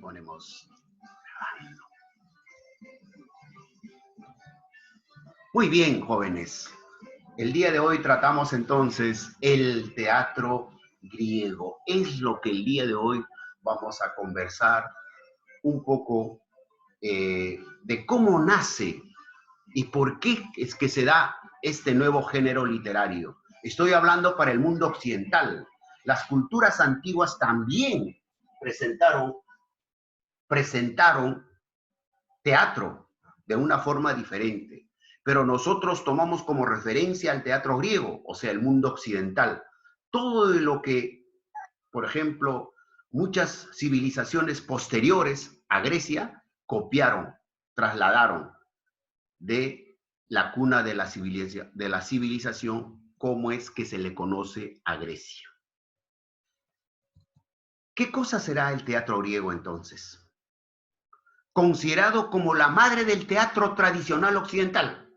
ponemos. Muy bien, jóvenes. El día de hoy tratamos entonces el teatro griego. Es lo que el día de hoy vamos a conversar un poco de cómo nace y por qué es que se da este nuevo género literario. Estoy hablando para el mundo occidental. Las culturas antiguas también presentaron teatro de una forma diferente, pero nosotros tomamos como referencia al teatro griego, o sea, el mundo occidental. Todo de lo que, por ejemplo, muchas civilizaciones posteriores a Grecia copiaron, trasladaron de la cuna de la civilización, como es que se le conoce a Grecia. ¿Qué cosa será el teatro griego entonces? Considerado como la madre del teatro tradicional occidental.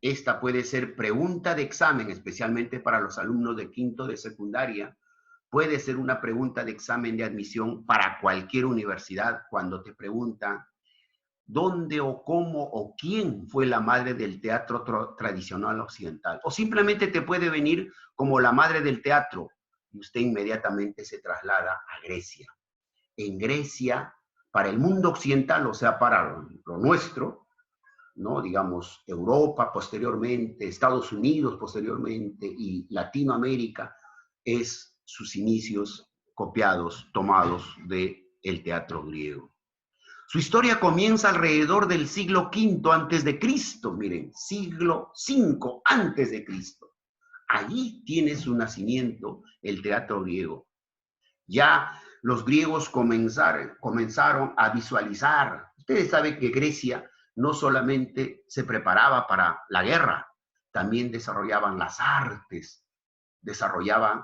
Esta puede ser pregunta de examen, especialmente para los alumnos de quinto de secundaria. Puede ser una pregunta de examen de admisión para cualquier universidad cuando te preguntan dónde o cómo o quién fue la madre del teatro tradicional occidental. O simplemente te puede venir como la madre del teatro y usted inmediatamente se traslada a Grecia. En Grecia, para el mundo occidental, o sea, para lo nuestro, ¿no? Digamos, Europa posteriormente, Estados Unidos posteriormente y Latinoamérica, es sus inicios copiados, tomados del teatro griego. Su historia comienza alrededor del siglo V antes de Cristo, miren, siglo V antes de Cristo. Allí tiene su nacimiento el teatro griego. Ya los griegos comenzaron a visualizar. Ustedes saben que Grecia no solamente se preparaba para la guerra, también desarrollaban las artes, desarrollaban,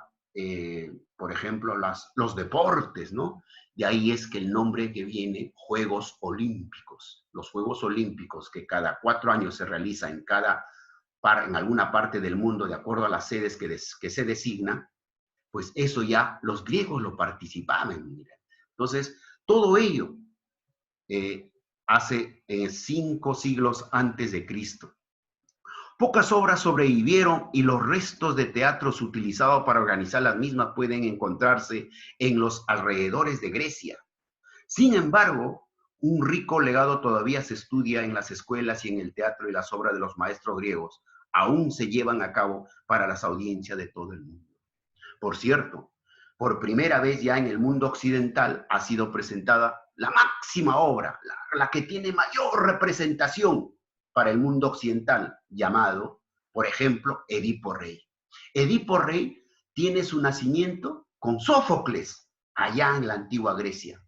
por ejemplo, los deportes, ¿no? De ahí es que el nombre que viene, Juegos Olímpicos. Los Juegos Olímpicos que cada 4 años se realiza en alguna parte del mundo, de acuerdo a las sedes que se designan, pues eso ya los griegos lo participaban. Mira. Entonces, todo ello hace 5 siglos antes de Cristo. Pocas obras sobrevivieron y los restos de teatros utilizados para organizar las mismas pueden encontrarse en los alrededores de Grecia. Sin embargo, un rico legado todavía se estudia en las escuelas y en el teatro, y las obras de los maestros griegos aún se llevan a cabo para las audiencias de todo el mundo. Por cierto, por primera vez ya en el mundo occidental ha sido presentada la máxima obra, la que tiene mayor representación para el mundo occidental, llamado, por ejemplo, Edipo Rey. Edipo Rey tiene su nacimiento con Sófocles, allá en la antigua Grecia.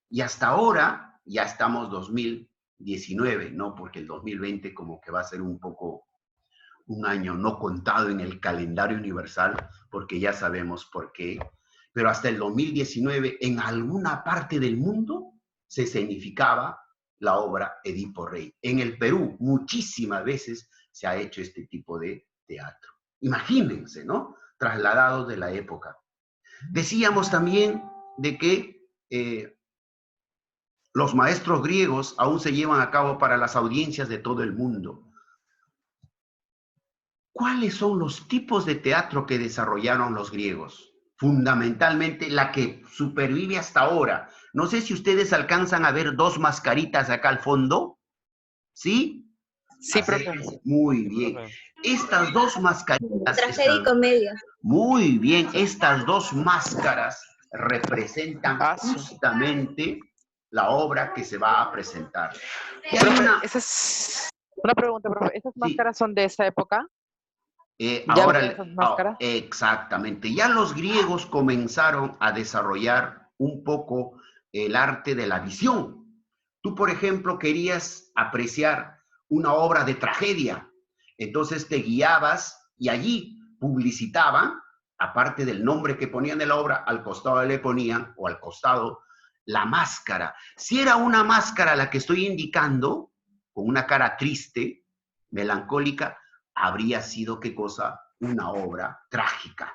Y hasta ahora, ya estamos 2019, ¿no? Porque el 2020 como que va a ser un poco un año no contado en el calendario universal, porque ya sabemos por qué, pero hasta el 2019 en alguna parte del mundo se escenificaba la obra Edipo Rey. En el Perú muchísimas veces se ha hecho este tipo de teatro. Imagínense, ¿no? Trasladados de la época. Decíamos también de que los maestros griegos aún se llevan a cabo para las audiencias de todo el mundo. ¿Cuáles son los tipos de teatro que desarrollaron los griegos? Fundamentalmente la que supervive hasta ahora. No sé si ustedes alcanzan a ver 2 mascaritas acá al fondo. ¿Sí? Sí, profe. Muy bien. Estas 2 mascaritas... Tragedia y comedia. Muy bien. Estas 2 máscaras representan justamente la obra que se va a presentar. Profe, esa es una pregunta, profe. ¿Esas máscaras son de esta época? Ahora, exactamente. Ya los griegos comenzaron a desarrollar un poco el arte de la visión. Tú, por ejemplo, querías apreciar una obra de tragedia, entonces te guiabas y allí publicitaban, aparte del nombre que ponían de la obra, al costado le ponían, o al costado, la máscara. Si era una máscara la que estoy indicando, con una cara triste, melancólica, habría sido, ¿qué cosa? Una obra trágica.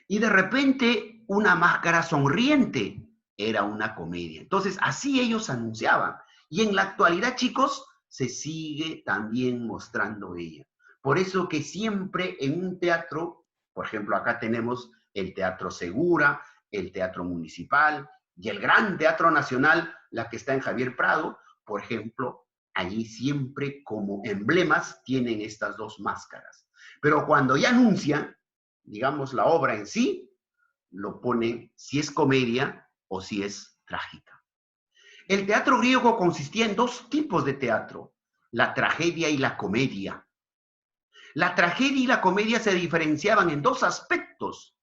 Y de repente, una máscara sonriente. era una comedia. Entonces, así ellos anunciaban. Y en la actualidad, chicos, se sigue también mostrando ella. Por eso que siempre en un teatro, por ejemplo, acá tenemos el Teatro Segura, el Teatro Municipal y el Gran Teatro Nacional, la que está en Javier Prado, por ejemplo, allí siempre como emblemas tienen estas dos máscaras. Pero cuando ya anuncian, digamos, la obra en sí, lo ponen si es comedia o si es trágica. El teatro griego consistía en dos tipos de teatro, la tragedia y la comedia. La tragedia y la comedia se diferenciaban en dos aspectos.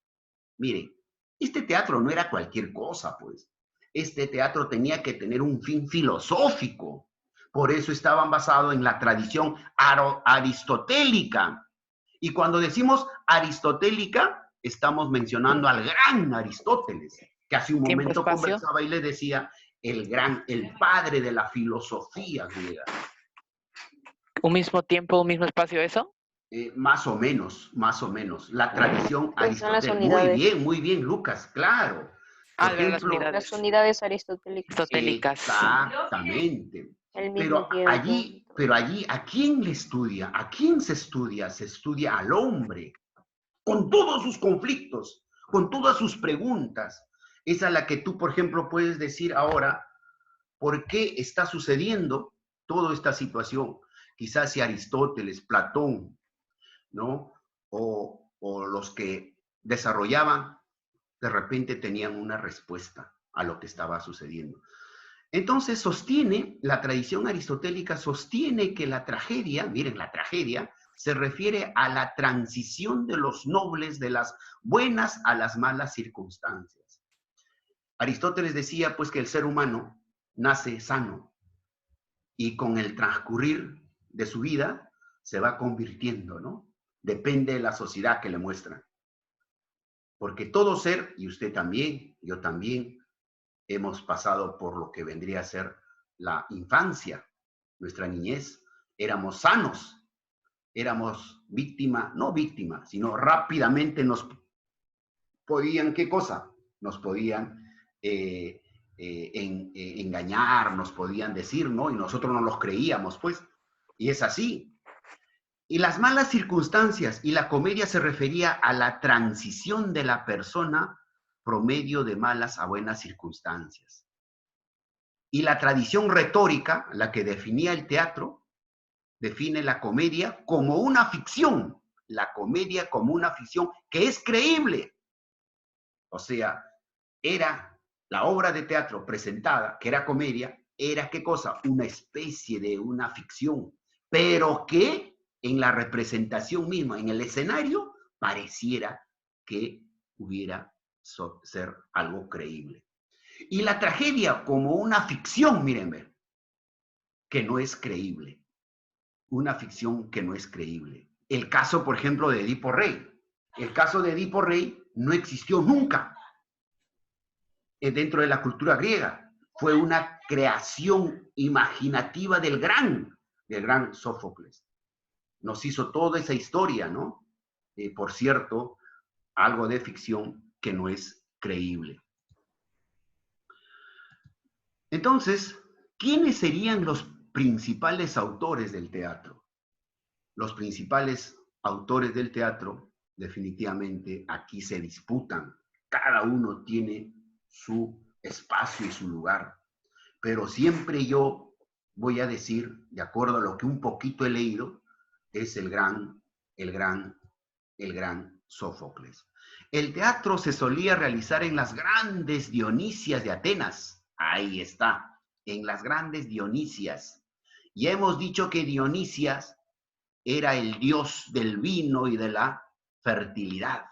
Miren, este teatro no era cualquier cosa, pues. Este teatro tenía que tener un fin filosófico. Por eso estaban basados en la tradición aristotélica. Y cuando decimos aristotélica, estamos mencionando al gran Aristóteles, que hace un momento conversaba y le decía el padre de la filosofía griega. ¿Un mismo tiempo, un mismo espacio eso? Más o menos, más o menos. La tradición aristotélica. Muy bien, Lucas, claro. Por ejemplo, las unidades aristotélicas. Exactamente. Pero allí, ¿a quién le estudia? ¿A quién se estudia? Se estudia al hombre, con todos sus conflictos, con todas sus preguntas. Esa es la que tú, por ejemplo, puedes decir ahora, ¿por qué está sucediendo toda esta situación? Quizás si Aristóteles, Platón, ¿no? O los que desarrollaban, de repente tenían una respuesta a lo que estaba sucediendo. Entonces la tradición aristotélica sostiene que la tragedia, miren, la tragedia se refiere a la transición de los nobles de las buenas a las malas circunstancias. Aristóteles decía pues que el ser humano nace sano y con el transcurrir de su vida se va convirtiendo, ¿no? Depende de la sociedad que le muestran. Porque todo ser, y usted también, yo también, hemos pasado por lo que vendría a ser la infancia, nuestra niñez. Éramos sanos, éramos no víctimas, sino rápidamente nos podían, ¿qué cosa? Nos podían engañar, nos podían decir, ¿no? Y nosotros no los creíamos, pues. Y es así. Y las malas circunstancias, y la comedia se refería a la transición de la persona promedio de malas a buenas circunstancias. Y la tradición retórica, la que definía el teatro, define la comedia como una ficción, la comedia como una ficción que es creíble. O sea, era la obra de teatro presentada, que era comedia, era ¿qué cosa? Una especie de una ficción, pero que en la representación misma, en el escenario, pareciera que pudiera ser algo creíble. Y la tragedia como una ficción, miren, que no es creíble. Una ficción que no es creíble. El caso, por ejemplo, de Edipo Rey. El caso de Edipo Rey no existió nunca dentro de la cultura griega. Fue una creación imaginativa del gran Sófocles. Nos hizo toda esa historia, ¿no? Por cierto, algo de ficción que no es creíble. Entonces, ¿quiénes serían los principales autores del teatro? Los principales autores del teatro, definitivamente, aquí se disputan. Cada uno tiene su espacio y su lugar. Pero siempre yo voy a decir, de acuerdo a lo que un poquito he leído, es el gran Sófocles. El teatro se solía realizar en las grandes Dionisias de Atenas. Ahí está, en las grandes Dionisias. Y hemos dicho que Dionisias era el dios del vino y de la fertilidad.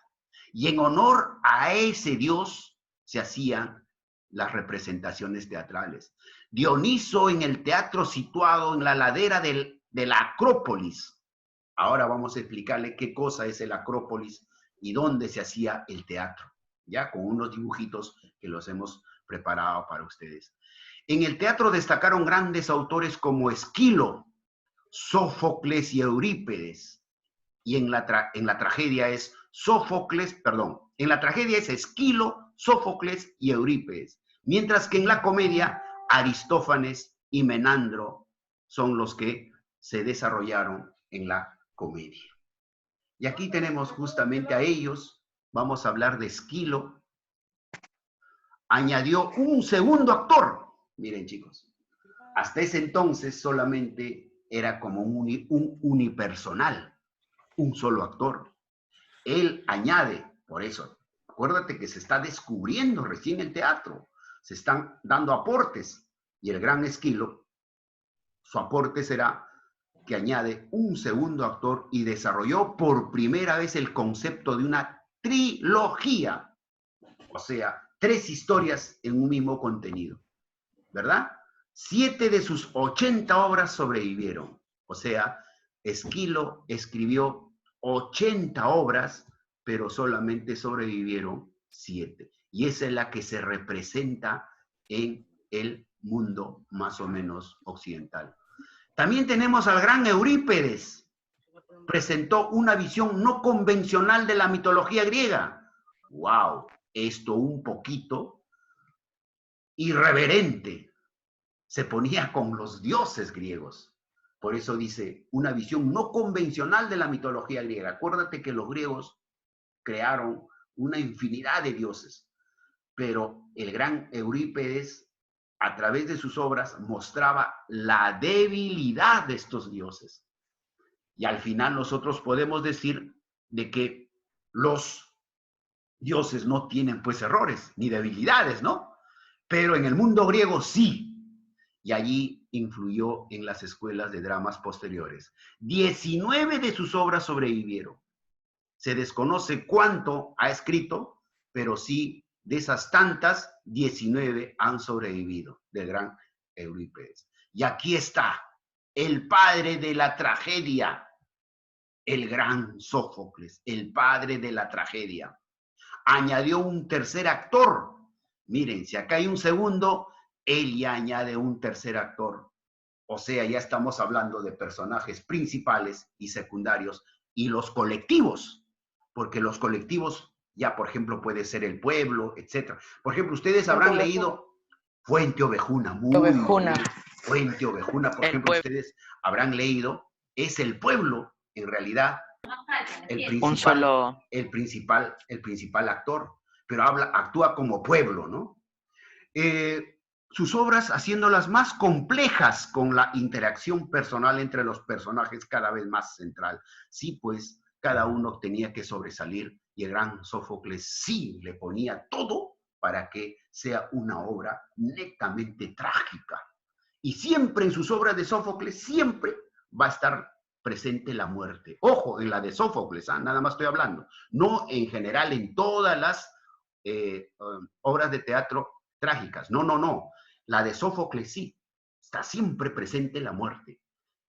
Y en honor a ese dios se hacían las representaciones teatrales. Dioniso en el teatro situado en la ladera de la Acrópolis. Ahora vamos a explicarle qué cosa es el Acrópolis y dónde se hacía el teatro, ya con unos dibujitos que los hemos preparado para ustedes. En el teatro destacaron grandes autores como Esquilo, Sófocles y Eurípides. Y en la tragedia es en la tragedia es Esquilo, Sófocles y Eurípides. Mientras que en la comedia, Aristófanes y Menandro son los que se desarrollaron en la comedia. Y aquí tenemos justamente a ellos. Vamos a hablar de Esquilo. Añadió un segundo actor. Miren, chicos, hasta ese entonces solamente era como un unipersonal, un solo actor. Él añade, por eso, acuérdate que se está descubriendo recién el teatro, se están dando aportes, y el gran Esquilo, su aporte será que añade un segundo actor y desarrolló por primera vez el concepto de una trilogía, o sea, 3 historias en un mismo contenido, ¿verdad? 7 de sus 80 obras sobrevivieron, o sea, Esquilo escribió 80 obras, pero solamente sobrevivieron 7. Y esa es la que se representa en el mundo más o menos occidental. También tenemos al gran Eurípedes. Presentó una visión no convencional de la mitología griega. ¡Wow! Esto un poquito irreverente. Se ponía con los dioses griegos. Por eso dice, una visión no convencional de la mitología griega. Acuérdate que los griegos crearon una infinidad de dioses, pero el gran Eurípedes, a través de sus obras, mostraba la debilidad de estos dioses. Y al final nosotros podemos decir de que los dioses no tienen pues errores ni debilidades, ¿no? Pero en el mundo griego sí. Y allí influyó en las escuelas de dramas posteriores. 19 de sus obras sobrevivieron. Se desconoce cuánto ha escrito, pero sí, de esas tantas, 19 han sobrevivido del gran Eurípides. Y aquí está, el padre de la tragedia, el gran Sófocles, el padre de la tragedia. Añadió un tercer actor. Miren, si acá hay un segundo, él ya añade un tercer actor. O sea, ya estamos hablando de personajes principales y secundarios y los colectivos, porque los colectivos ya, por ejemplo, puede ser el pueblo, etc. Por ejemplo, ustedes habrán leído Fuente Ovejuna, muy Ovejuna. bien. Fuente Ovejuna, por ejemplo, ustedes habrán leído, es el pueblo, en realidad, el principal actor, pero actúa como pueblo, ¿no? Sus obras haciéndolas más complejas con la interacción personal entre los personajes cada vez más central. Sí, pues cada uno tenía que sobresalir y el gran Sófocles sí le ponía todo para que sea una obra netamente trágica. Y siempre en sus obras de Sófocles, siempre va a estar presente la muerte. Ojo, en la de Sófocles, nada más estoy hablando. No en general en todas las obras de teatro trágicas. No, no, no. La de Sófocles sí, está siempre presente la muerte.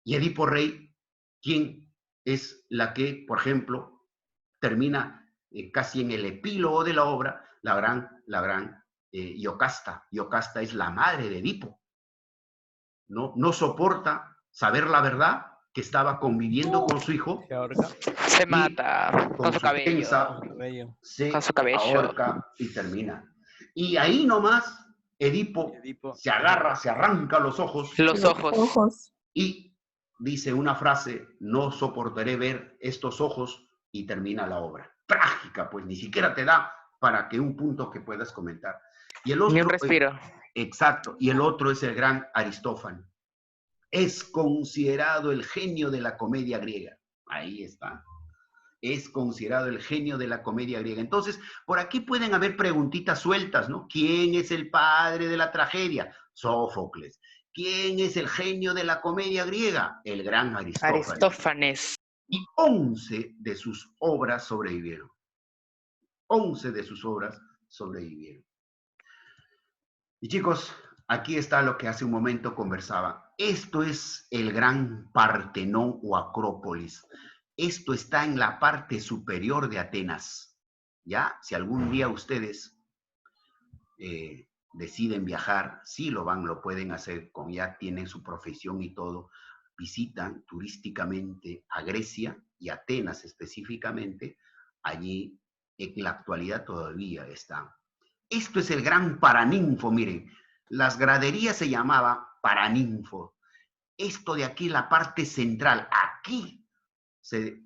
Y Edipo Rey, ¿quién es la que, por ejemplo, termina casi en el epílogo de la obra, la gran Iocasta. Iocasta es la madre de Edipo. No soporta saber la verdad, que estaba conviviendo con su hijo. Se mata con su cabello. Se ahorca y termina. Y ahí nomás Edipo se agarra, se arranca los ojos. Los ojos. Y dice una frase, no soportaré ver estos ojos, y termina la obra. Trágica, pues ni siquiera te da para que un punto que puedas comentar. Y el otro, ni un respiro. Exacto. Y el otro es el gran Aristófanes. Es considerado el genio de la comedia griega. Ahí está. Es considerado el genio de la comedia griega. Entonces, por aquí pueden haber preguntitas sueltas, ¿no? ¿Quién es el padre de la tragedia? Sófocles. ¿Quién es el genio de la comedia griega? El gran Aristófanes. Y 11 de sus obras sobrevivieron. 11 de sus obras sobrevivieron. Y chicos, aquí está lo que hace un momento conversaba. Esto es el gran Partenón o Acrópolis. Esto está en la parte superior de Atenas. ¿Ya? Si algún día ustedes deciden viajar, sí lo pueden hacer, ya tienen su profesión y todo, visitan turísticamente a Grecia y Atenas específicamente, allí en la actualidad todavía está. Esto es el gran paraninfo, miren. Las graderías se llamaba paraninfo. Esto de aquí, la parte central, aquí se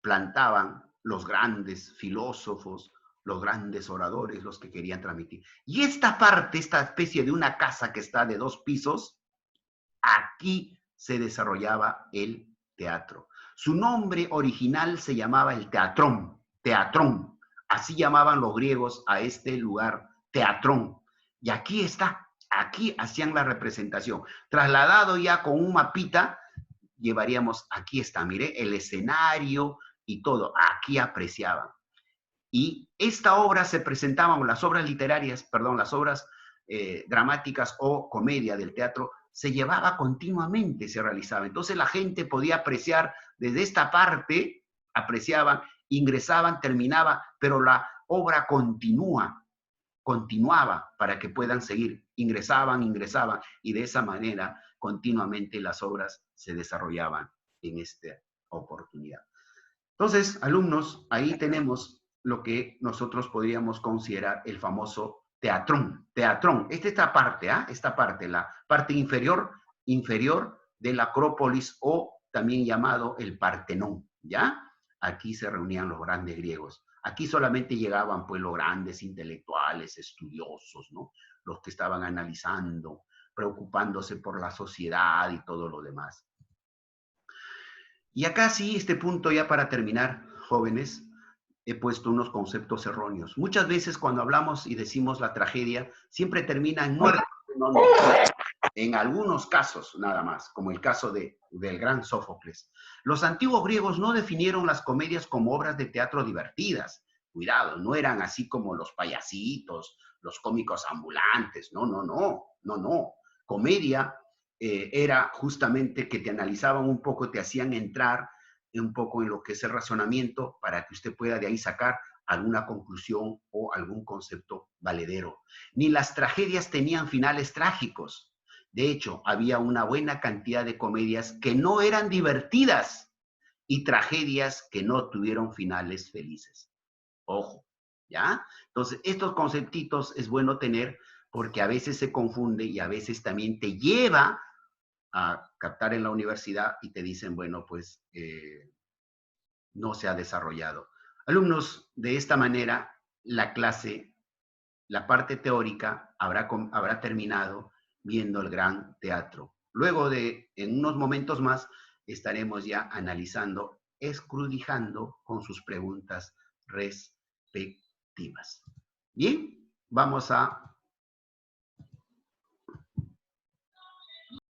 plantaban los grandes filósofos, los grandes oradores, los que querían transmitir. Y esta parte, esta especie de una casa que está de 2 pisos, aquí se desarrollaba el teatro. Su nombre original se llamaba el teatrón, teatrón. Así llamaban los griegos a este lugar, teatrón. Y aquí está, aquí hacían la representación. Trasladado ya con un mapita, llevaríamos, aquí está, mire, el escenario y todo, aquí apreciaban. Y esta obra se presentaban, las obras literarias, perdón, las obras dramáticas o comedia del teatro, se llevaba continuamente, se realizaba. Entonces la gente podía apreciar desde esta parte, apreciaban, ingresaban, terminaba, pero la obra continuaba para que puedan seguir. Ingresaban, y de esa manera continuamente las obras se desarrollaban en esta oportunidad. Entonces, alumnos, ahí tenemos lo que nosotros podríamos considerar el famoso teatrón. Teatrón, esta parte, esta parte, la parte inferior de la Acrópolis o también llamado el Partenón, ¿ya? Aquí se reunían los grandes griegos. Aquí solamente llegaban pues los grandes intelectuales, estudiosos, ¿no? Los que estaban analizando, preocupándose por la sociedad y todo lo demás. Y acá sí, este punto ya para terminar, jóvenes, he puesto unos conceptos erróneos. Muchas veces cuando hablamos y decimos la tragedia, siempre termina en muerte. No, no. En algunos casos nada más, como el caso del gran Sófocles. Los antiguos griegos no definieron las comedias como obras de teatro divertidas. Cuidado, no eran así como los payasitos, los cómicos ambulantes. No, no, no, no, no. Comedia era justamente que te analizaban un poco, te hacían entrar un poco en lo que es el razonamiento para que usted pueda de ahí sacar alguna conclusión o algún concepto valedero. Ni las tragedias tenían finales trágicos. De hecho, había una buena cantidad de comedias que no eran divertidas y tragedias que no tuvieron finales felices. Ojo, ¿ya? Entonces, estos conceptitos es bueno tener porque a veces se confunde y a veces también te lleva a captar en la universidad y te dicen, bueno, pues no se ha desarrollado. Alumnos, de esta manera, la clase, la parte teórica habrá terminado viendo el gran teatro. Luego en unos momentos más, estaremos ya analizando, escudriñando con sus preguntas respectivas. Bien, vamos a